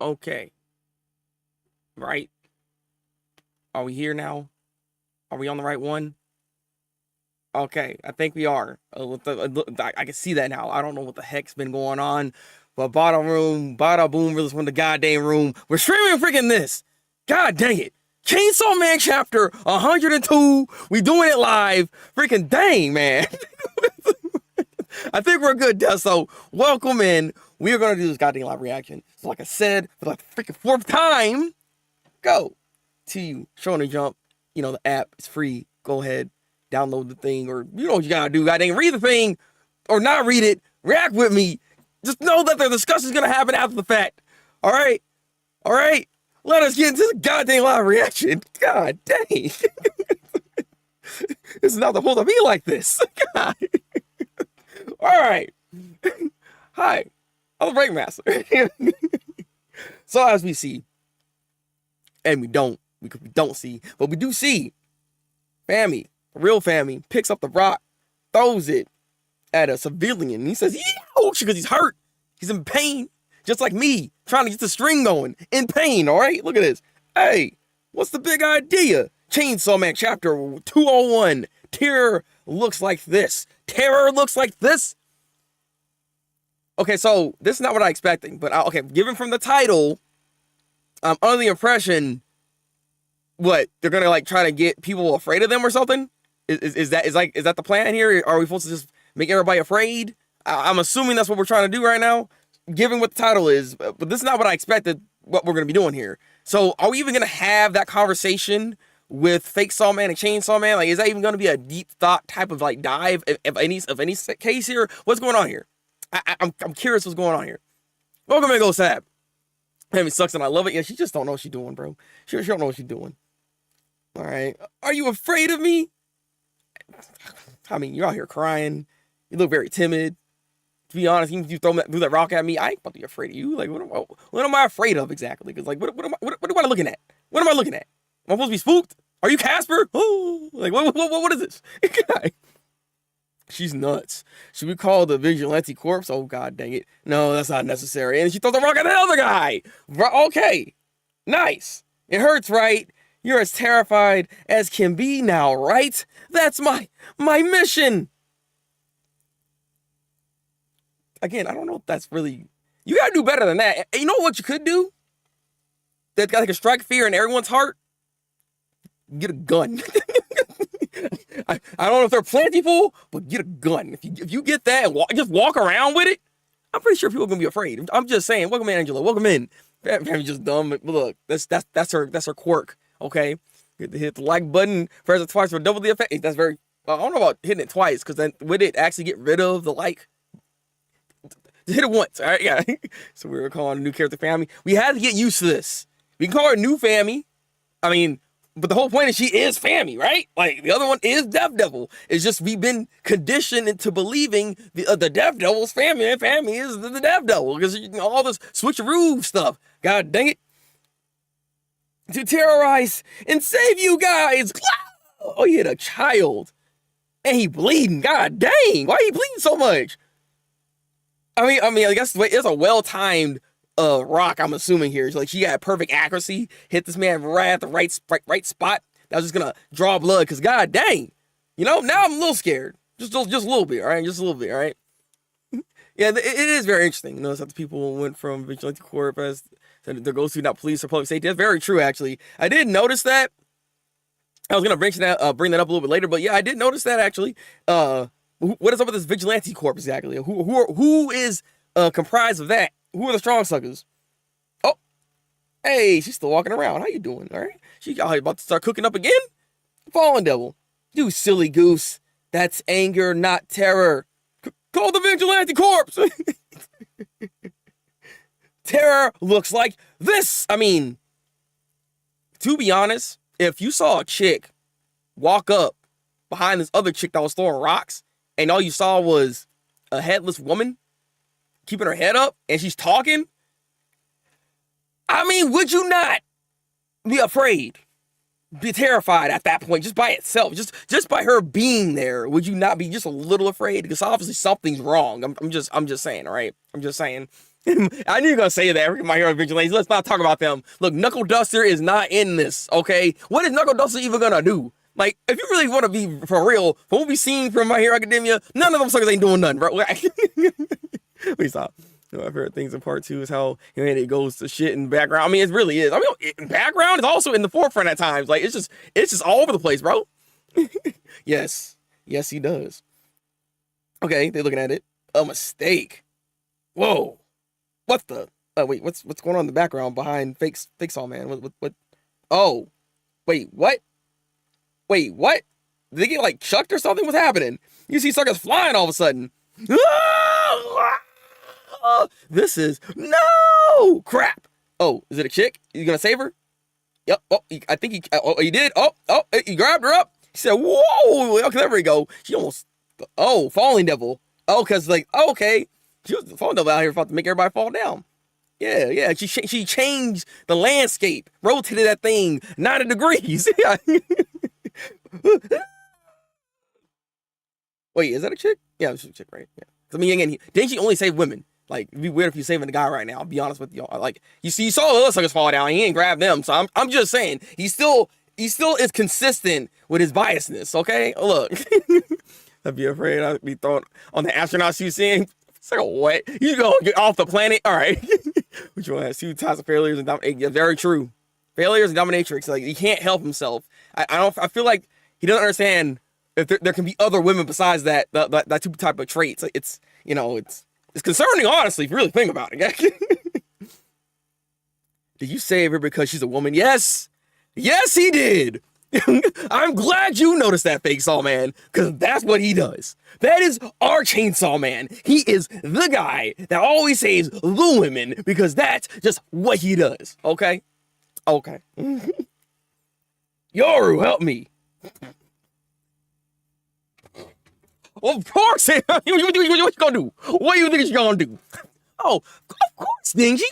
Okay. Right. Are we here now? Are we on the right one? Okay, I think we are. I can see that now. I don't know what the heck's been going on, but bottom room, bada boom, really from the goddamn room. We're streaming freaking this. God dang it. Chainsaw Man chapter 102. We doing it live. Freaking dang, man. I think we're good, Death. So welcome in. We are gonna do this goddamn live reaction. So like I said, for like the freaking fourth time, go to Shonen Jump. You know the app is free. Go ahead, download the thing, or you know what you gotta do. Goddamn, read the thing, or not read it. React with me. Just know that the discussion is gonna happen after the fact. All right, all right. Let us get into this goddamn live reaction. God dang. This is not supposed to be like this. God. All right. Hi, I'm the Thabreakmaster. So as we see, and we don't see, but we do see, Fammy, a real Fammy, picks up the rock, throws it at a civilian. And he says, "Yo," because he's hurt. He's in pain, just like me, trying to get the string going, in pain. All right, look at this. Hey, what's the big idea? Chainsaw Man chapter 201. Terror looks like this. Terror looks like this. Okay, so this is not what I expected, but okay, given from the title, I'm under the impression, what, they're gonna like try to get people afraid of them or something? Is that the plan here? Are we supposed to just make everybody afraid? I'm assuming that's what we're trying to do right now, given what the title is, but this is not what I expected what we're gonna be doing here. So are we even gonna have that conversation with Fake Saw Man and Chainsaw Man? Like, is that even gonna be a deep thought type of like dive of any case here? What's going on here? I'm curious what's going on here. Welcome in, Go Sab. Fammy sucks and I love it. Yeah, she just don't know what she's doing, bro. She don't know what she's doing. All right. Are you afraid of me? I mean, you're out here crying. You look very timid. To be honest, even if you throw that rock at me, I ain't about to be afraid of you. Like, what am I afraid of exactly? Because, like, what am I looking at? What am I looking at? Am I supposed to be spooked? Are you Casper? Oh, like, what is this? She's nuts. Should we call the vigilante corpse? Oh, god dang it. No, that's not necessary. And she throws a rock at the other guy. Okay. Nice. It hurts, right? You're as terrified as can be now, right? That's my mission. Again, I don't know if that's really... You gotta do better than that. You know what you could do? That can strike fear in everyone's heart? Get a gun. I don't know if they're plentiful, but get a gun. If you get that and just walk around with it, I'm pretty sure people are gonna be afraid. I'm just saying. Welcome in, Angela. Welcome in. Family's just dumb. But look, that's her quirk. Okay, hit the like button, press it twice for double the effect. That's very. I don't know about hitting it twice, because then would it actually get rid of the like? Just hit it once. All right, yeah. So we were calling a new character Fammy. We had to get used to this. We can call her new Fammy. I mean. But the whole point is she is Fammy, right? Like, the other one is Death Devil. It's just we've been conditioned into believing the Death Devil's Fammy, and Fammy is the Death Devil. Because all this switcheroo stuff. God dang it. To terrorize and save you guys. Oh, he hit a child. And he bleeding. God dang. Why are you bleeding so much? I mean, I guess it's a well-timed rock, I'm assuming here. It's like she had perfect accuracy, hit this man right at the right spot. That was just gonna draw blood, because god dang, you know, now I'm a little scared. Just a little bit, all right? Just a little bit, all right? Yeah, it is very interesting. You notice that the people went from Vigilante Corp as their go-to, not police or public safety. That's very true, actually. I did notice that. I was gonna bring that up a little bit later, but yeah, I did notice that, actually. What is up with this Vigilante Corp exactly? Who is comprised of that? Who are the strong suckers? Oh, hey, she's still walking around. How you doing? All right. She about to start cooking up again? Fallen Devil. You silly goose. That's anger, not terror. Call the Vigilante Corpse. Terror looks like this. I mean, to be honest, if you saw a chick walk up behind this other chick that was throwing rocks, and all you saw was a headless woman keeping her head up, and she's talking, I mean, would you not be afraid, be terrified at that point, just by itself, just by her being there? Would you not be just a little afraid? Because obviously something's wrong. I'm just saying, all right? I'm just saying. I knew you were gonna say that. My Hero Vigilantes. Let's not talk about them. Look, Knuckle Duster is not in this. Okay, what is Knuckle Duster even gonna do? Like, if you really want to be for real, from what we've seen from My Hero Academia, none of them suckers ain't doing nothing, bro. Please stop. My favorite things in part 2 is how it goes to shit in the background. I mean, it really is. I mean, in background is also in the forefront at times. Like, it's just all over the place, bro. Yes, he does. Okay, they're looking at it. A mistake. Whoa. What the? Wait, what's going on in the background behind Fake Saw Man? What? Oh, wait, what? Wait, what? Did they get like chucked or something? What's happening? You see suckers flying all of a sudden. This is no crap. Oh, is it a chick? You gonna save her? Yep. Oh, I think he. Oh, he did. Oh, he grabbed her up. He said, "Whoa!" Okay, there we go. She almost. Oh, falling devil. Oh, cause like, okay. She was the falling devil out here about to make everybody fall down. Yeah. She changed the landscape, rotated that thing 90 degrees. Wait, is that a chick? Yeah, it's a chick, right? Yeah. I mean, again, didn't she only save women? Like, it'd be weird if you're saving the guy right now. I'll be honest with y'all. Like, you saw the other suckers fall down. He ain't grab them. So I'm just saying, he still is consistent with his biasness. Okay, look. I'd be afraid I'd be thrown on the astronauts you seeing. It's like, what? You gonna get off the planet? All right. Which one has 2 types of failures and yeah, very true. Failures and dominatrix. Like, he can't help himself. I feel like he doesn't understand if there can be other women besides that 2 type of traits. Like, it's concerning, honestly, if you really think about it. Did you save her because she's a woman? Yes, he did. I'm glad you noticed that, Fake Saw Man, because that's what he does. That is our Chainsaw Man. He is the guy that always saves the women because that's just what he does. Okay. Yoru, help me. Well, of course. What you gonna do? What do you think you're gonna do? Oh, of course, Dingy.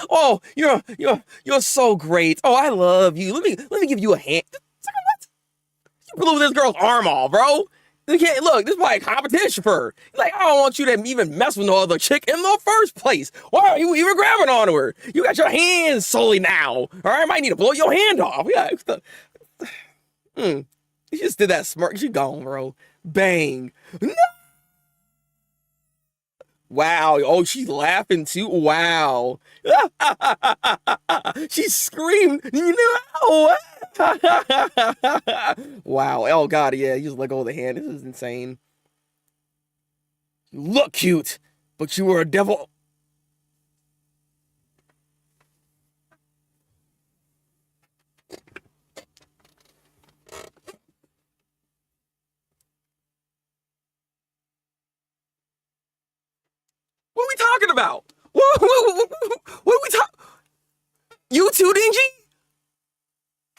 Oh, you're so great. Oh, I love you. Let me give you a hand. What? You blew this girl's arm off, bro. You can't look. This is like a competition for her. Like, I don't want you to even mess with no other chick in the first place. Why are you even grabbing onto her? You got your hands solely now. All right, might need to blow your hand off. Yeah. You just did that smirk. You gone, bro. Bang. No! Wow. Oh, she's laughing too. Wow. She screamed. No. Wow. Oh, God. Yeah. You just let go of the hand. This is insane. You look cute, but you were a devil. What are we talking about? What are we talking? You too, Dingy?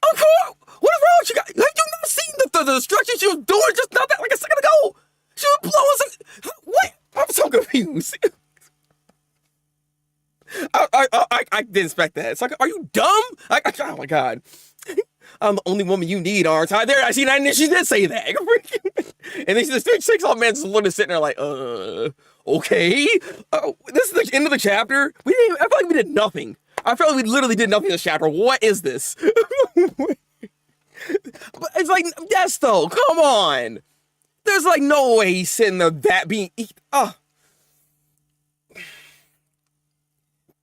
Of course. What is wrong with you guys? Have you not seen the destruction she was doing just not that like a second ago? She was blowing some. What? I'm so confused. I didn't expect that. It's like, are you dumb? Oh my God. I'm the only woman you need, aren't I? There, I see that, and she did say that. And then the 6 old man just literally sitting there like, okay. This is the end of the chapter. I feel like we did nothing. I felt like we literally did nothing in this chapter. What is this? But it's like, yes, though. Come on. There's like no way he's sitting there that being.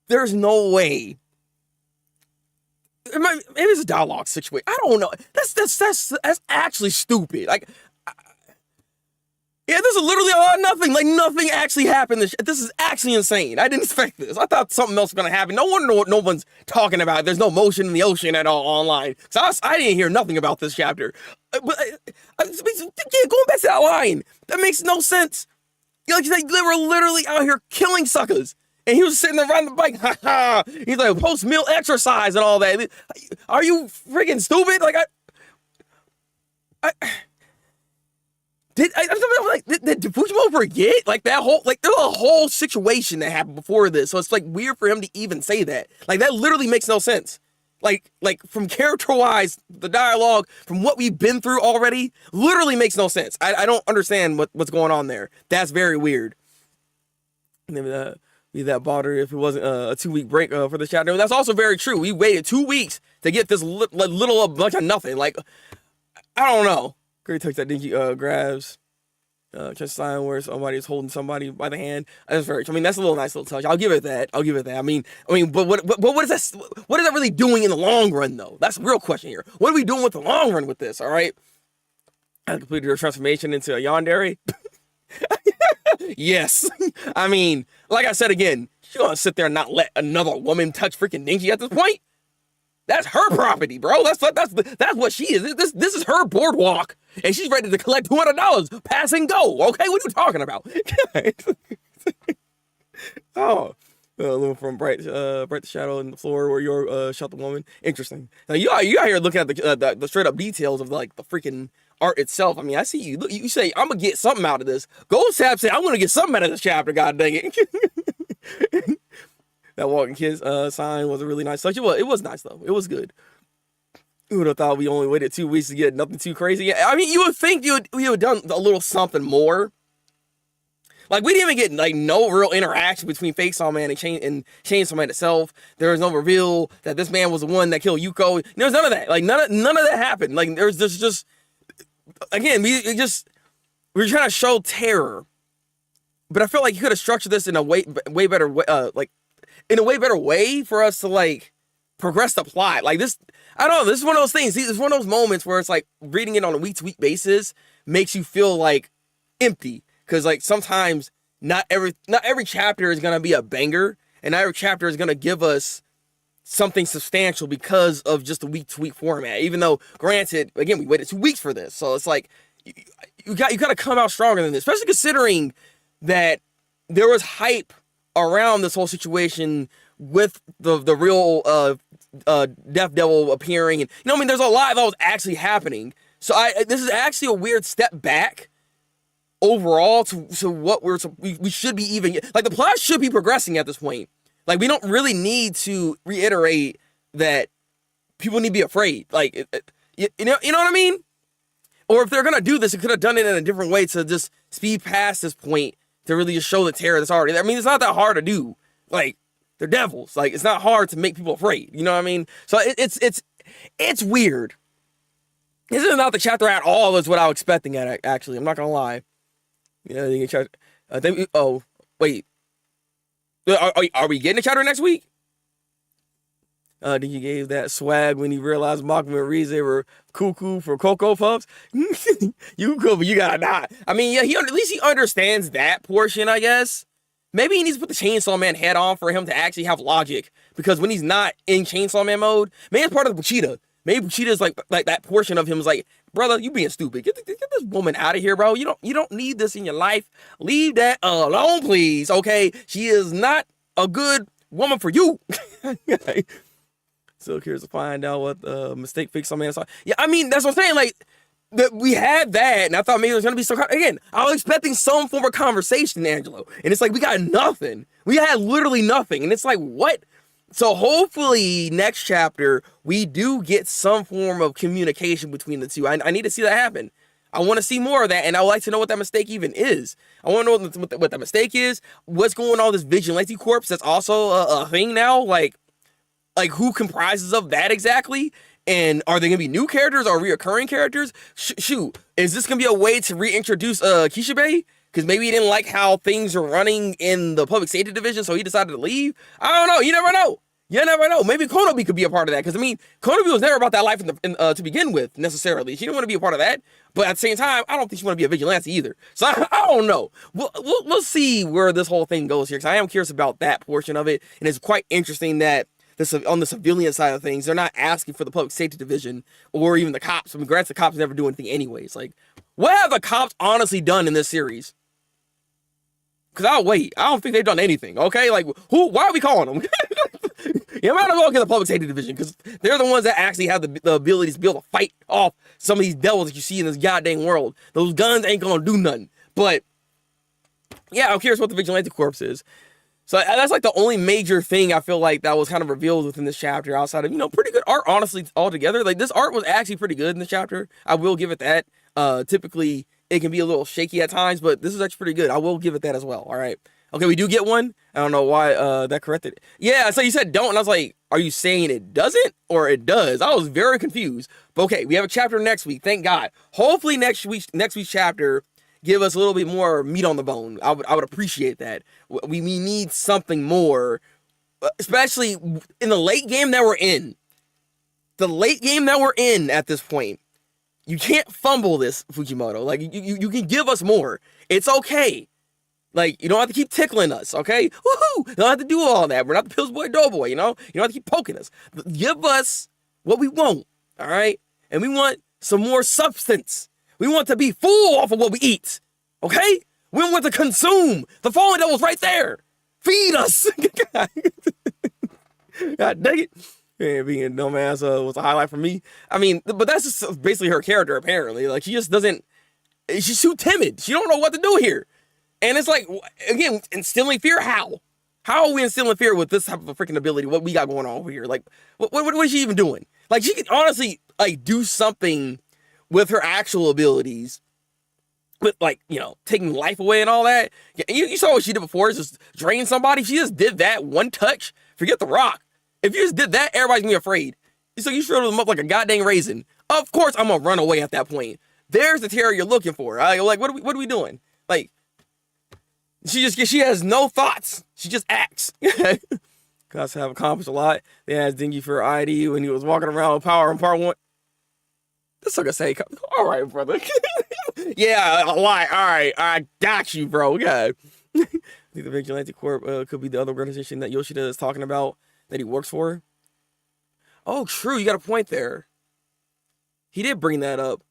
There's no way. Maybe it's a dialogue situation. I don't know. That's actually stupid. Like, yeah, this is literally a lot of nothing. Like, nothing actually happened. This is actually insane. I didn't expect this. I thought something else was gonna happen. No one's talking about it. There's no motion in the ocean at all online. So I didn't hear nothing about this chapter. But going back to that line, that makes no sense. Like, they were literally out here killing suckers. And he was sitting there riding the bike. He's like, post-meal exercise and all that. Are you freaking stupid? Like, did Fujimo forget? Like, that whole, like, there's a whole situation that happened before this. So it's, like, weird for him to even say that. Like, that literally makes no sense. Like from character-wise, the dialogue, from what we've been through already, literally makes no sense. I don't understand what's going on there. That's very weird. And then, be that bothered if it wasn't a 2-week break for this chapter. That's also very true. We waited 2 weeks to get this little bunch of nothing. Like, I don't know. Great touch that dinky grabs. Just sign where somebody is holding somebody by the hand. That's very. I mean, that's a nice little touch. I'll give it that. I mean, but what is that? What is that really doing in the long run, though? That's the real question here. What are we doing with the long run with this? All right. I completed her transformation into a yandere. Yes. I mean, like I said again, she's gonna sit there and not let another woman touch freaking Dinky at this point. That's her property, bro. That's what she is. This is her boardwalk, and she's ready to collect $200, pass and go. Okay, what are you talking about? Oh, a little from bright the shadow in the floor where you're shot the woman. Interesting. Now you out here looking at the straight up details of like the freaking art itself. I mean, I see you. Look, you say I'm gonna get something out of this. Gold Sap said I'm gonna get something out of this chapter. God dang it. That walking kids sign was a really nice touch. It was nice though. It was good. You would have thought we only waited 2 weeks to get nothing too crazy. I mean, you would think you would have done a little something more. Like, we didn't even get like no real interaction between Fake Saw Man and Chainsaw Man itself. There was no reveal that this man was the one that killed Yuko. There was none of that. Like, none of that happened. Like, there's just again, we're trying to show terror, but I feel like you could have structured this in a way better way, in a way better way for us to like progress the plot. Like this, I don't know. This is one of those things. It's one of those moments where it's like reading it on a week-to-week basis makes you feel like empty, because like sometimes not every chapter is gonna be a banger, and not every chapter is gonna give us something substantial because of just the week-to-week format. Even though, granted, again, we waited 2 weeks for this, so it's like you got to come out stronger than this, especially considering that there was hype around this whole situation with the real Death Devil appearing, and I mean, there's a lot that was actually happening. So this is actually a weird step back overall to what we should be even like. The plot should be progressing at this point. Like, we don't really need to reiterate that people need to be afraid. Like, you know what I mean? Or if they're gonna do this, it could have done it in a different way to just speed past this point to really just show the terror that's already there. I mean, it's not that hard to do. Like, they're devils. Like, it's not hard to make people afraid. You know what I mean? So it's weird. This is not the chapter at all is what I was expecting at, actually. I'm not gonna lie. Yeah, you can try. Oh, wait. Are we getting a chapter next week? Then you gave that swag when you realized Malcolm and Reese, they were cuckoo for Cocoa Puffs. You cool, but you gotta not. I mean, yeah, at least he understands that portion, I guess. Maybe he needs to put the Chainsaw Man head on for him to actually have logic. Because when he's not in Chainsaw Man mode, maybe it's part of the Buchita. Maybe Buchita's like that portion of him is like, brother, you being stupid. Get this woman out of here, bro. You don't need this in your life. Leave that alone, please. Okay, she is not a good woman for you. So curious to find out what mistake Fake Saw Man saw. Yeah, I mean, that's what I'm saying. Like, we had that, and I thought maybe there was gonna be some. Again, I was expecting some form of conversation, Angelo, and it's like we got nothing. We had literally nothing, and it's like, what? So hopefully next chapter we do get some form of communication between the two. I need to see that happen. I want to see more of that, and I would like to know what that mistake even is. I want to know what that mistake is. What's going on with this vigilante corpse? That's also a thing now. Like who comprises of that exactly? And are they gonna be new characters or reoccurring characters? Shoot, is this gonna be a way to reintroduce Kishibe? Because maybe he didn't like how things are running in the public safety division, so he decided to leave. I don't know. You never know. You never know. Maybe Konobi could be a part of that. Because, I mean, Konobi was never about that life to begin with, necessarily. She didn't want to be a part of that. But at the same time, I don't think she want to be a vigilante either. So, I don't know. We'll see where this whole thing goes here. Because I am curious about that portion of it. And it's quite interesting that on the civilian side of things, they're not asking for the public safety division or even the cops. I mean, granted, the cops never do anything anyways. Like, what have the cops honestly done in this series? Because I'll wait. I don't think they've done anything, okay? Like, why are we calling them? You might as well get the public safety division, because they're the ones that actually have the abilities to be able to fight off some of these devils that you see in this goddamn world. Those guns ain't gonna do nothing. But, yeah, I'm curious what the Vigilante Corps is. So that's like the only major thing I feel like that was kind of revealed within this chapter, outside of, pretty good art, honestly, altogether. Like, this art was actually pretty good in this chapter. I will give it that. Typically, it can be a little shaky at times, but this is actually pretty good. I will give it that as well, all right? Okay, we do get one. I don't know why that corrected it. Yeah, so you said don't, and I was like, are you saying it doesn't or it does? I was very confused. But okay, we have a chapter next week. Thank God. Hopefully next week's chapter give us a little bit more meat on the bone. I would appreciate that. We need something more, especially in the late game that we're in. The late game that we're in at this point. You can't fumble this, Fujimoto. Like, you can give us more. It's okay. Like, you don't have to keep tickling us, okay? Woohoo! You don't have to do all that. We're not the Pillsbury Doughboy, you know? You don't have to keep poking us. Give us what we want, all right? And we want some more substance. We want to be full off of what we eat, okay? We don't want to consume. The fallen devil's right there. Feed us. God dang it. Yeah, being a dumbass was a highlight for me. I mean, but that's just basically her character, apparently. Like, she just doesn't... She's too timid. She don't know what to do here. And it's like, again, instilling fear, how? How are we instilling fear with this type of a freaking ability? What we got going on over here? Like, what is she even doing? Like, she could honestly, like, do something with her actual abilities. With, like, you know, taking life away and all that. You saw what she did before, just drain somebody. She just did that one touch. Forget the rock. If you just did that, everybody's gonna be afraid. So you shriveled them up like a goddamn raisin. Of course, I'm gonna run away at that point. There's the terror you're looking for. Like, what are we doing? Like, she has no thoughts. She just acts. Guys have accomplished a lot. They asked Dingy for ID when he was walking around with power in part 1. This sucker say, all right, brother. Yeah, a lot. All right, I got you, bro. God. I think the Vigilante Corp could be the other organization that Yoshida is talking about that he works for. Oh, true. You got a point there. He did bring that up.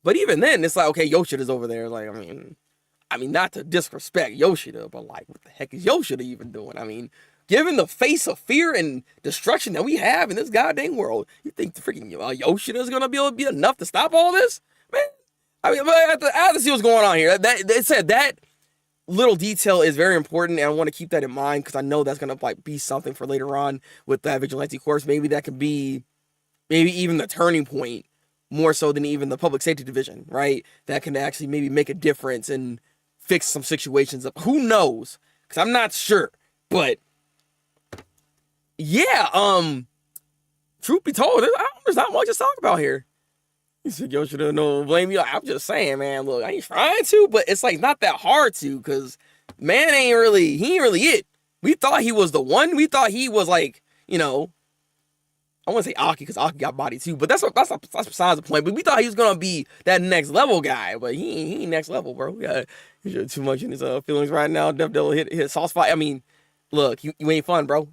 But even then, it's like, okay, Yoshida's over there. Like, I mean, not to disrespect Yoshida, but like, what the heck is Yoshida even doing? I mean, given the face of fear and destruction that we have in this goddamn world, you think the freaking Yoshida is going to be able to be enough to stop all this? Man, I mean, I have to see what's going on here. They said that little detail is very important, and I want to keep that in mind because I know that's going to like be something for later on with that Vigilante Corps. Maybe that could be, maybe even the turning point, more so than even the public safety division, right? That can actually maybe make a difference and fix some situations up. Who knows? Because I'm not sure. But yeah, truth be told, there's not much to talk about here. You said Yoshida no blame you. I'm just saying, man, look, I ain't trying to, but it's like not that hard to, because man he ain't really it. We thought he was the one. We thought he was like, you know, I want to say Aki because Aki got body too, but that's besides the point. But we thought he was gonna be that next level guy, but he ain't next level, bro. Yeah, he's too much in his feelings right now. Def Devil hit sauce fight. I mean, look, you ain't fun, bro.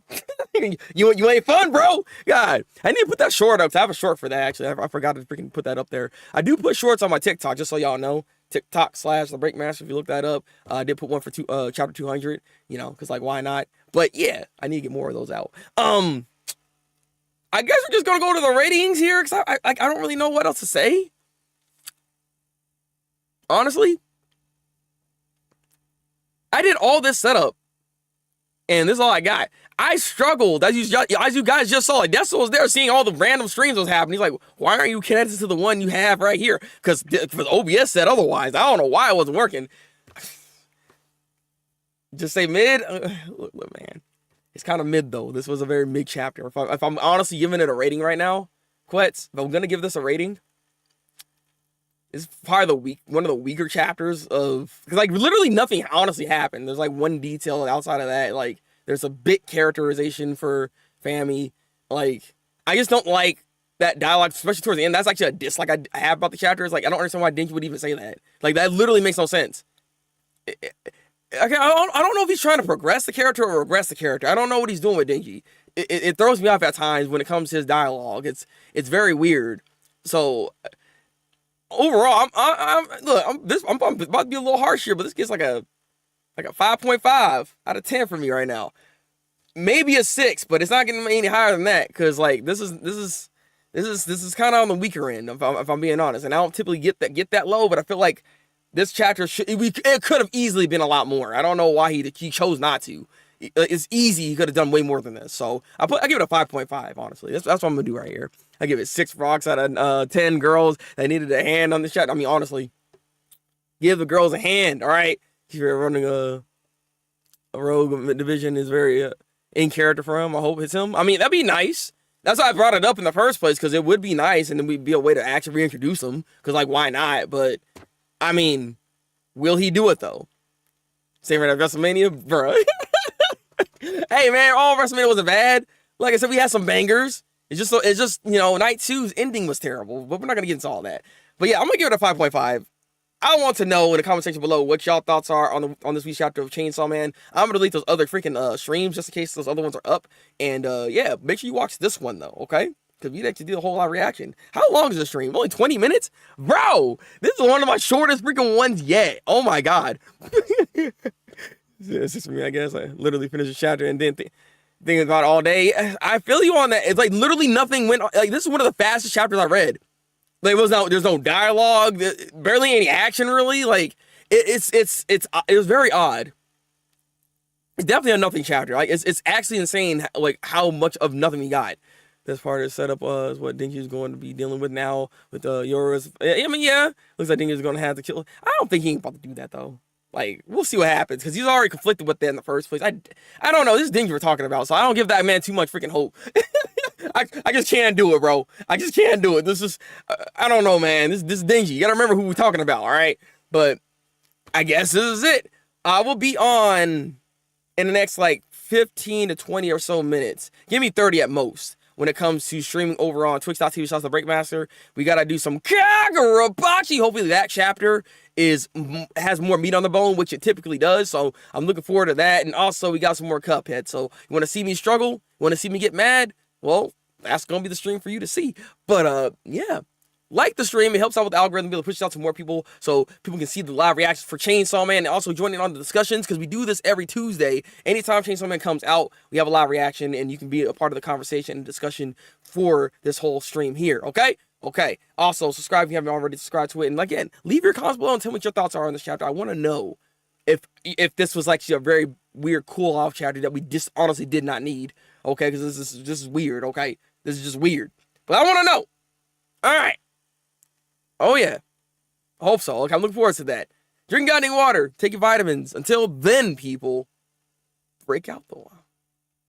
you ain't fun, bro. God, I need to put that short up. I have a short for that actually. I forgot to freaking put that up there. I do put shorts on my TikTok, just so y'all know. TikTok/Thabreakmaster. If you look that up, I did put one for chapter 200. You know, because like why not? But yeah, I need to get more of those out. I guess we're just gonna go to the ratings here because I don't really know what else to say. Honestly, I did all this setup, and this is all I got. I struggled, as you guys just saw. Like, Dessa was there seeing all the random streams was happening. He's like, why aren't you connected to the one you have right here? Because OBS said otherwise. I don't know why it wasn't working. Just say mid. Look, man. It's kind of mid, though. This was a very mid chapter. If I'm honestly giving it a rating right now, Quets, if I'm going to give this a rating, it's probably one of the weaker chapters of... Because, like, literally nothing honestly happened. There's, like, one detail outside of that. Like, there's a bit characterization for Fami. Like, I just don't like that dialogue, especially towards the end. That's actually a dislike I have about the chapter. It's like, I don't understand why Dinky would even say that. Like, that literally makes no sense. Okay, I don't know if he's trying to progress the character or regress the character. I don't know what he's doing with Dinky. It throws me off at times when it comes to his dialogue. It's very weird. So overall, I'm about to be a little harsh here, but this gets like a 5.5 out of 10 for me right now. Maybe a 6, but it's not getting any higher than that because like this is kind of on the weaker end if I'm being honest. And I don't typically get that low, but I feel like this chapter it could have easily been a lot more. I don't know why he chose not to. It's easy. He could have done way more than this. So I give it a 5.5. Honestly, that's what I'm gonna do right here. I give it 6 rocks out of 10 girls that needed a hand on the shot. I mean, honestly, give the girls a hand. All right, if you're running a rogue division is very in character for him. I hope it's him. I mean, that'd be nice. That's why I brought it up in the first place, because it would be nice, and then we'd be a way to actually reintroduce him. Because, like, why not? But, I mean, will he do it, though? Same right at WrestleMania? Bro. Hey, man, all WrestleMania wasn't bad. Like I said, we had some bangers. It's just you know, night 2's ending was terrible, but we're not going to get into all that. But, yeah, I'm going to give it a 5.5. I want to know in the comment section below what y'all thoughts are on this week's chapter of Chainsaw Man. I'm going to delete those other freaking streams just in case those other ones are up. And, yeah, make sure you watch this one, though, okay? Because we actually did a whole lot of reaction. How long is the stream? Only 20 minutes? Bro, this is one of my shortest freaking ones yet. Oh, my God. It's just me, I guess. I literally finished the chapter and then thinking about it all day. I feel you on that. It's like literally nothing went... Like, this is one of the fastest chapters I read. Like, there's no dialogue, barely any action, really. Like, it was very odd. It's definitely a nothing chapter. Like, it's actually insane, like, how much of nothing we got. This part is set up is what Denji is going to be dealing with now with Yora's. I mean, yeah, looks like Denji is going to have to kill. I don't think he ain't about to do that, though. Like, we'll see what happens, because he's already conflicted with that in the first place. I don't know. This is Denji we're talking about, so I don't give that man too much freaking hope. I just can't do it, bro. I just can't do it. This is, I don't know, man. This is Denji. You gotta remember who we're talking about, all right? But I guess this is it. I will be on in the next, like, 15 to 20 or so minutes. Give me 30 at most. When it comes to streaming over on twitch.tv/Thabreakmaster, we gotta do some Kagurabachi. Hopefully that chapter has more meat on the bone, which it typically does. So I'm looking forward to that. And also, we got some more Cuphead. So you want to see me struggle? You want to see me get mad? Well, that's gonna be the stream for you to see. But yeah. Like the stream, it helps out with the algorithm, be able to push it out to more people so people can see the live reactions for Chainsaw Man and also join in on the discussions, because we do this every Tuesday. Anytime Chainsaw Man comes out, we have a live reaction and you can be a part of the conversation and discussion for this whole stream here, okay? Okay. Also, subscribe if you haven't already subscribed to it. And again, leave your comments below and tell me what your thoughts are on this chapter. I want to know if this was actually a very weird cool-off chapter that we just honestly did not need, okay? Because this is weird, okay? This is just weird. But I want to know. All right. Oh, yeah. I hope so. Okay, I'm looking forward to that. Drink goddamn water. Take your vitamins. Until then, people, break out the wild.